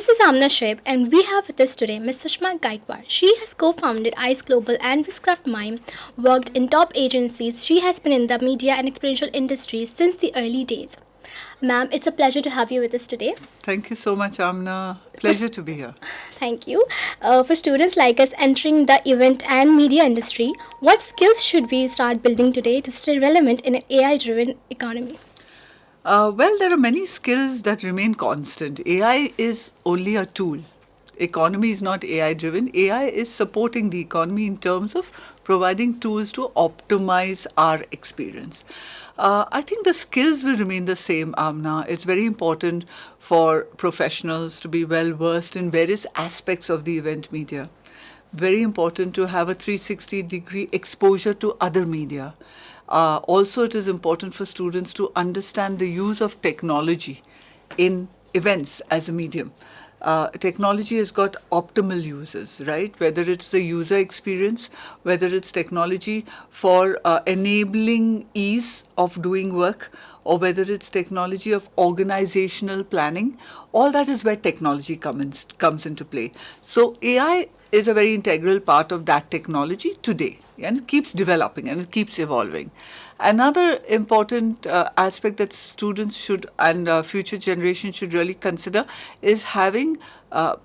This is Aamna Shuaib, and we have with us today Ms. Sushma Gaikwad. She has co-founded ICE Global and Wizcraft MIME, worked in top agencies. She has been in the media and experiential industry since the early days. Ma'am, it's a pleasure to have you with us today. Thank you so much, Aamna. Pleasure to be here. Thank you. For students like us entering the event and media industry, what skills should we start building today to stay relevant in an AI-driven economy? Well, there are many skills that remain constant. AI is only a tool. Economy is not AI driven. AI is supporting the economy in terms of providing tools to optimize our experience. I think the skills will remain the same, Amna. It's very important for professionals to be well versed in various aspects of the event media. Very important to have a 360-degree exposure to other media. Also, it is important for students to understand the use of technology in events as a medium. Technology has got optimal uses, right? Whether it's the user experience, whether it's technology for enabling ease of doing work, or whether it's technology of organizational planning, all that is where technology comes into play. So AI is a very integral part of that technology today, and it keeps developing and it keeps evolving. Another important aspect that students should and future generations should really consider is having a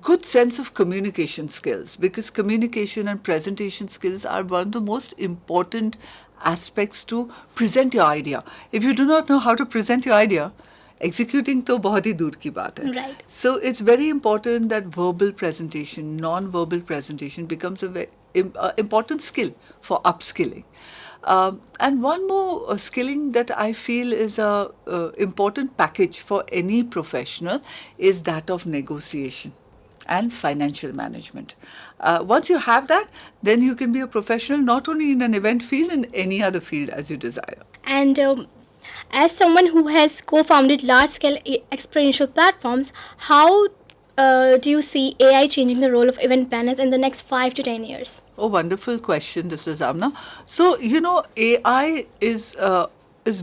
good sense of communication skills, because communication and presentation skills are one of the most important aspects to present your idea. If you do not know how to present your idea, executing तो बहुत ही दूर की बात है. Right. So it's very important that verbal presentation, non-verbal presentation becomes a very important skill for upskilling. And one more skilling that I feel is a important package for any professional is that of negotiation and financial management. Once you have that, then you can be a professional not only in an event field, in any other field as you desire. And as someone who has co-founded large-scale experiential platforms, how do you see AI changing the role of event planners in the next 5 to 10 years? Oh, wonderful question. This is Amna. So, AI is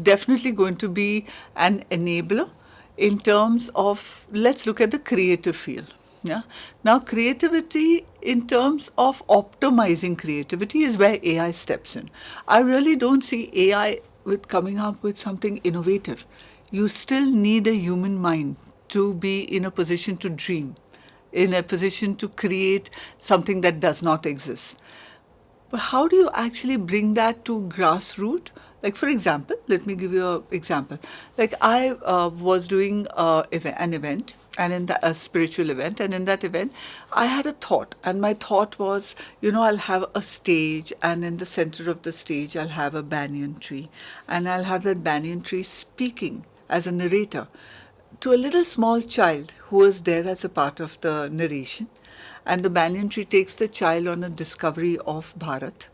definitely going to be an enabler in terms of, let's look at the creative field. Yeah. Now, creativity in terms of optimizing creativity is where AI steps in. I really don't see AI with coming up with something innovative. You still need a human mind to be in a position to dream, in a position to create something that does not exist. But how do you actually bring that to grassroots? Like, for example, let me give you an example. Like, I was doing an event, and in a spiritual event, and in that event, I had a thought, and my thought was, I'll have a stage, and in the center of the stage, I'll have a banyan tree, and I'll have that banyan tree speaking as a narrator to a little small child who was there as a part of the narration. And the banyan tree takes the child on a discovery of Bharat.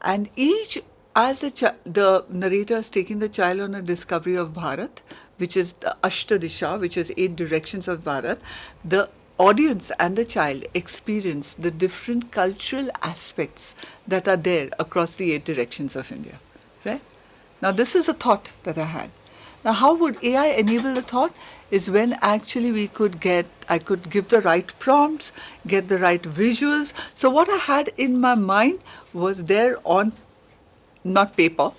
And as the narrator is taking the child on a discovery of Bharat, which is the Ashtadisha, which is 8 directions of Bharat, the audience and the child experience the different cultural aspects that are there across the 8 directions of India. Right? Now, this is a thought that I had. Now, how would AI enable the thought? Is when actually I could give the right prompts, get the right visuals. So what I had in my mind was there on, not paper,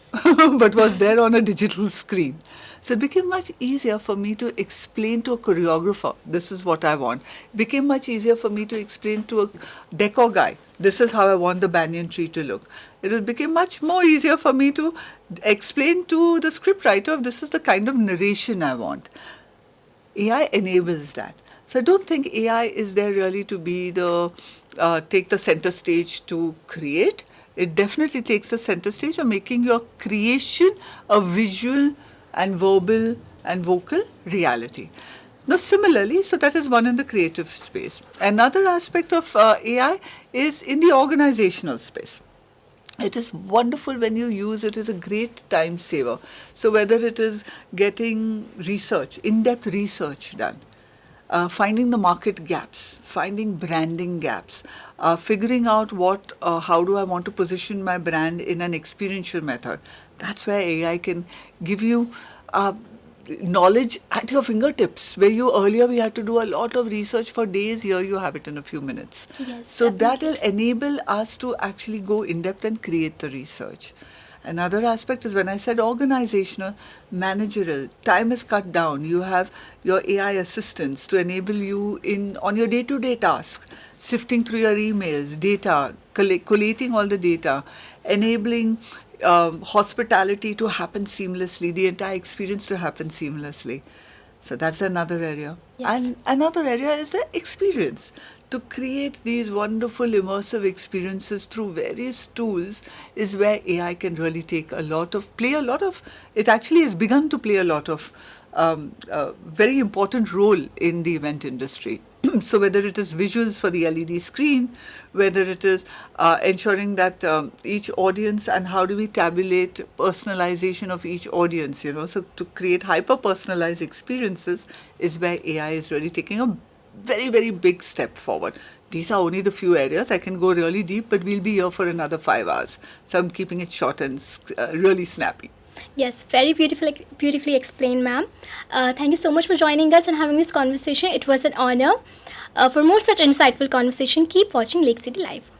but was there on a digital screen. So it became much easier for me to explain to a choreographer, this is what I want. It became much easier for me to explain to a decor guy, this is how I want the banyan tree to look. It became much more easier for me to explain to the scriptwriter, this is the kind of narration I want. AI enables that. So I don't think AI is there really to be take the center stage to create. It definitely takes the center stage of making your creation a visual and verbal and vocal reality. Now, similarly, so that is one in the creative space. Another aspect of AI is in the organizational space. It is wonderful when you use it as a great time saver. So whether it is getting research, in-depth research done, finding the market gaps, finding branding gaps, figuring out how do I want to position my brand in an experiential method. That's where AI can give you knowledge at your fingertips, where you earlier we had to do a lot of research for days. Here you have it in a few minutes. Yes, So that definitely. will enable us to actually go in depth and create the research. Another aspect is when I said organizational, managerial, time is cut down. You have your AI assistants to enable you in on your day-to-day tasks, sifting through your emails, data, collating all the data, enabling hospitality to happen seamlessly, the entire experience to happen seamlessly. So that's another area. Yes. And another area is the experience. To create these wonderful immersive experiences through various tools is where AI can really play a lot of, it actually has begun to play a lot of very important role in the event industry. So whether it is visuals for the LED screen, whether it is ensuring that each audience, and how do we tabulate personalization of each audience, so to create hyper personalized experiences is where AI is really taking a very, very big step forward. These are only the few areas. I can go really deep, but we'll be here for another 5 hours. So I'm keeping it short and really snappy. Yes, very beautifully explained, ma'am. Thank you so much for joining us and having this conversation. It was an honor. For more such insightful conversation, keep watching Lake City Live.